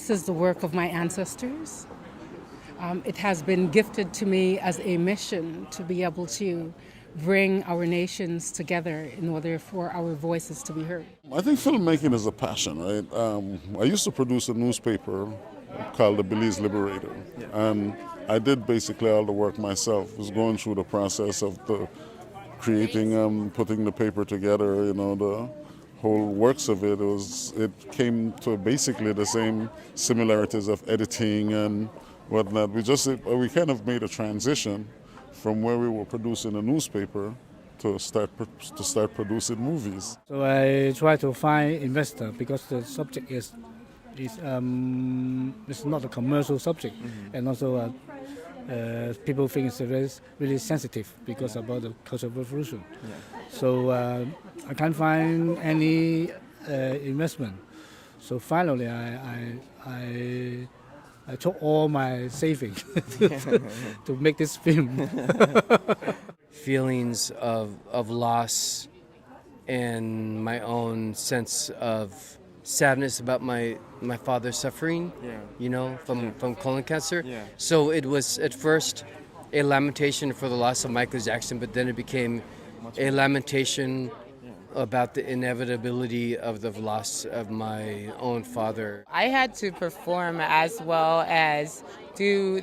This is the work of my ancestors. It has been gifted to me as a mission to be able to bring our nations together in order for our voices to be heard. I think filmmaking is a passion, right? I used to produce a newspaper called the Belize Liberator, and I did basically all the work myself. Was going through the process of the creating, putting the paper together, the whole works of it. It came to basically the same similarities of editing and whatnot. We kind of made a transition from where we were producing a newspaper to start producing movies. So I try to find investor because the subject is it's not a commercial subject, and also people think it's really sensitive because about the Cultural Revolution. So I can't find any investment. So finally, I took all my savings to make this film. Feelings of loss and my own sense of sadness about my father suffering, from colon cancer. So it was at first a lamentation for the loss of Michael Jackson, but then it became a lamentation about the inevitability of the loss of my own father. I had to perform as well as do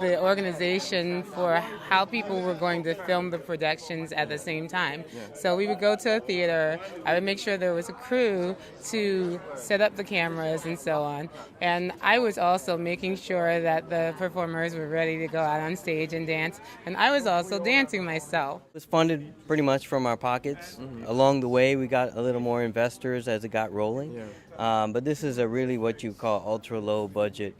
the organization for how people were going to film the productions at the same time. So we would go to a theater, I would make sure there was a crew to set up the cameras and so on. And I was also making sure that the performers were ready to go out on stage and dance. And I was also dancing myself. It was funded pretty much from our pockets. Along the way, we got a little more investors as it got rolling. But this is a really what you call ultra low budget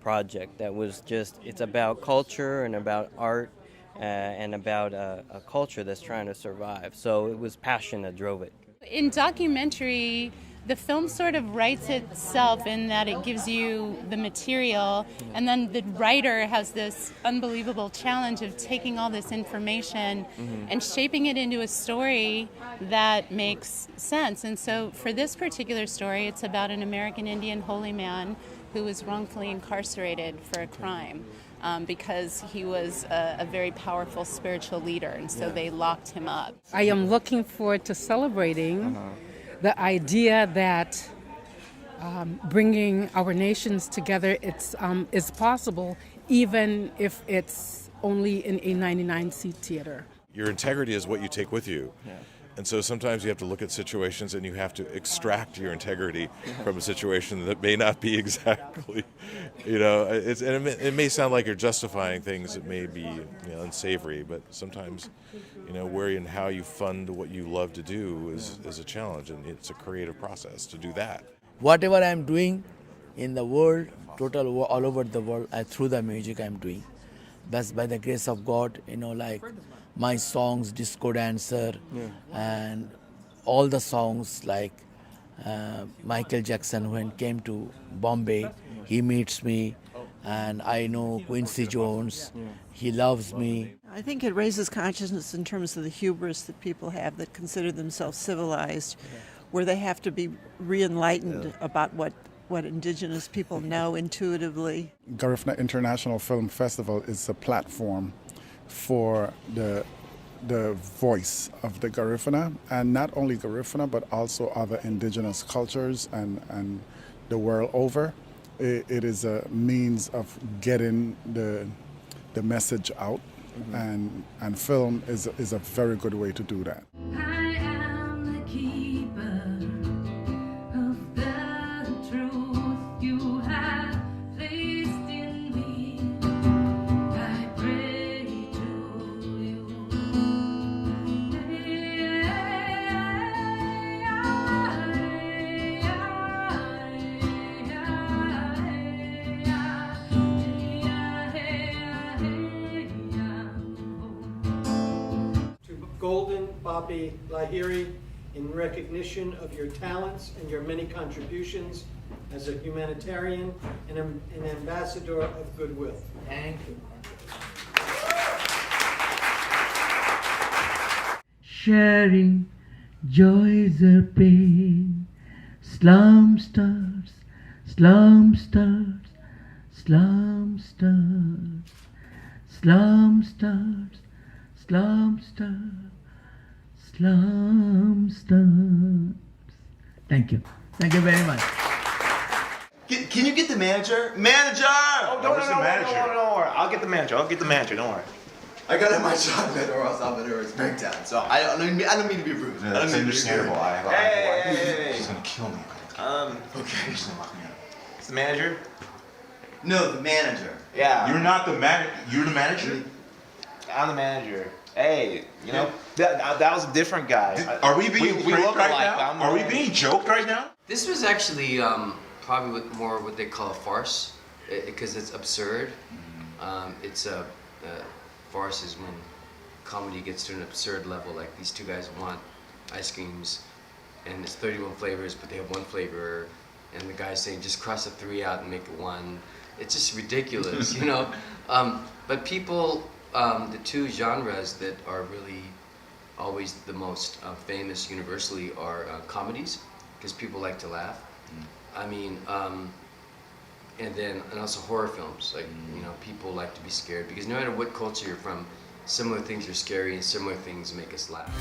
project that was it's about culture and about art and about a culture that's trying to survive. So it was passion that drove it. In documentary, the film sort of writes itself in that it gives you the material, and then the writer has this unbelievable challenge of taking all this information and shaping it into a story that makes sense. And so for this particular story, it's about an American Indian holy man who was wrongfully incarcerated for a crime because he was a very powerful spiritual leader, and so they locked him up. I am looking forward to celebrating the idea that bringing our nations together is possible, even if it's only in a 99-seat theater. Your integrity is what you take with you. And so sometimes you have to look at situations and you have to extract your integrity from a situation that may not be exactly, it may sound like you're justifying things that may be unsavory, but sometimes, where and how you fund what you love to do is a challenge, and it's a creative process to do that. Whatever I'm doing in the world, all over the world, through the music I'm doing. That's by the grace of God, like my songs, Disco Dancer, and all the songs like Michael Jackson, when came to Bombay, he meets me, and I know Quincy Jones, he loves me. I think it raises consciousness in terms of the hubris that people have that consider themselves civilized, where they have to be re-enlightened about what indigenous people know intuitively. Garifuna International Film Festival is a platform for the voice of the Garifuna, and not only Garifuna but also other indigenous cultures and the world over. It is a means of getting the message out, and film is a very good way to do that. Golden Papi Lahiri, in recognition of your talents and your many contributions as a humanitarian and an ambassador of goodwill. Thank you. Sharing joys or pain, slum stars Slumsters, slumsters, slumsters, slumsters, slumsters. Thank you. Thank you very much. Can you get the manager? Manager! Oh, don't worry. I'll get the manager. Don't worry. I gotta have my chocolate or else Salvador is breakdown. So I don't mean to be rude. No, that's understandable. Hey. She's gonna kill me. Okay. She's gonna lock me up. It's the manager? No, the manager. Yeah. You're not the manager. You're the manager. I'm the manager. Hey, you know that was a different guy. Are we being we pranked look right alike. now? Are we being joked right now? This was actually probably more what they call a farce, because it's absurd. It's a farce is when comedy gets to an absurd level. Like these two guys want ice creams, and it's 31 flavors, but they have one flavor, and the guy's saying just cross the 3 out and make it 1. It's just ridiculous, you know. But people, the two genres that are really always the most famous universally are comedies, because people like to laugh. I mean, and also horror films. Like, you know, people like to be scared because no matter what culture you're from, similar things are scary and similar things make us laugh.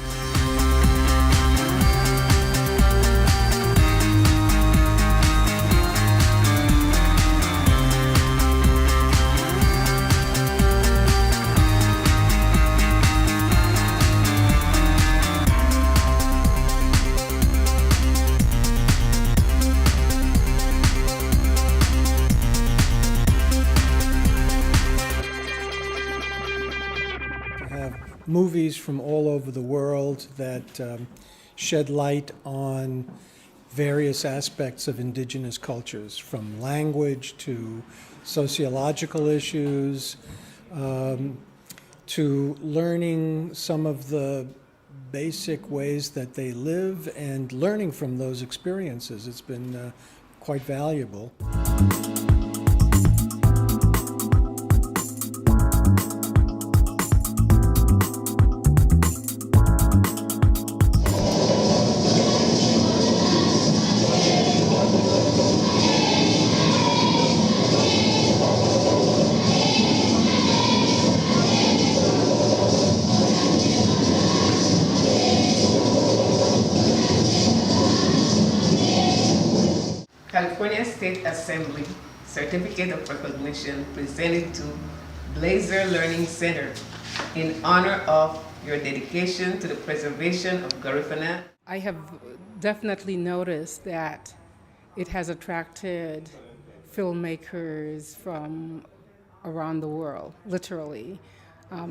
Movies from all over the world that shed light on various aspects of indigenous cultures, from language to sociological issues, to learning some of the basic ways that they live and learning from those experiences. It's been quite valuable. California State Assembly Certificate of Recognition presented to Blazer Learning Center in honor of your dedication to the preservation of Garifuna. I have definitely noticed that it has attracted filmmakers from around the world, literally,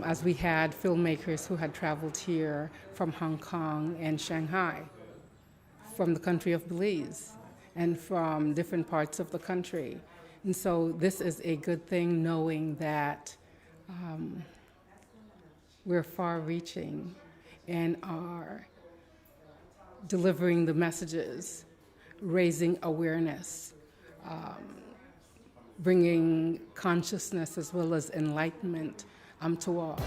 as we had filmmakers who had traveled here from Hong Kong and Shanghai, from the country of Belize, and from different parts of the country. And so this is a good thing, knowing that we're far-reaching and are delivering the messages, raising awareness, bringing consciousness as well as enlightenment to all.